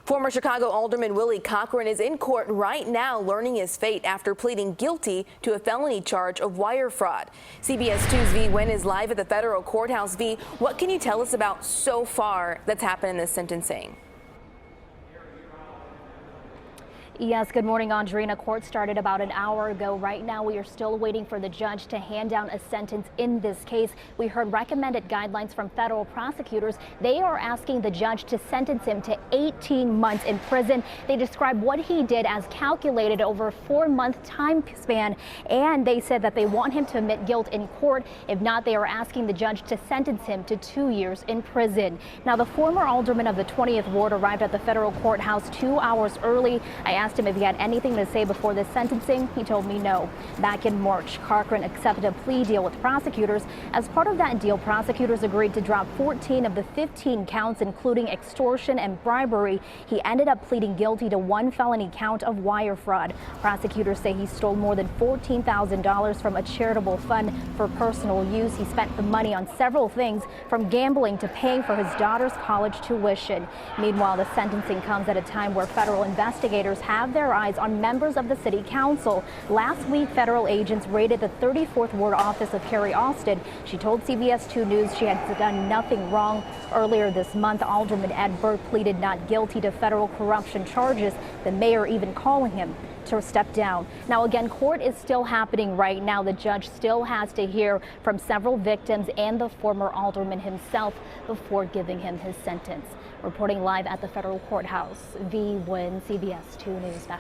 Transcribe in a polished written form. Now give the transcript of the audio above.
Former Chicago Alderman Willie Cochran is in court right now learning his fate after pleading guilty to a felony charge of wire fraud. CBS 2's Vi Nguyen is live at the federal courthouse. Vi, what can you tell us about so far that's happened in this sentencing? Yes, good morning, Andrina. Court started about an hour ago. Right now, we are still waiting for the judge to hand down a sentence in this case. We heard recommended guidelines from federal prosecutors. They are asking the judge to sentence him to 18 months in prison. They describe what he did as calculated over a 4-month time span, and they said that they want him to admit guilt in court. If not, they are asking the judge to sentence him to 2 years in prison. Now, the former alderman of the 20th Ward arrived at the federal courthouse 2 hours early. I asked him if he had anything to say before this sentencing. He told me no. Back in March, Cochran accepted a plea deal with prosecutors. As part of that deal, prosecutors agreed to drop 14 of the 15 counts, including extortion and bribery. He ended up pleading guilty to 1 felony count of wire fraud. Prosecutors say he stole more than $14,000 from a charitable fund for personal use. He spent the money on several things, from gambling to paying for his daughter's college tuition. Meanwhile, the sentencing comes at a time where federal investigators have their eyes on members of the city council. Last week, federal agents raided the 34th Ward office of Carrie Austin. She told CBS 2 News she had done nothing wrong. Earlier this month, Alderman Ed Burke pleaded not guilty to federal corruption charges, the mayor even calling him to step down. Now, again, court is still happening right now. The judge still has to hear from several victims and the former alderman himself before giving him his sentence. Reporting live at the federal courthouse, Vi Nguyen, CBS 2 News.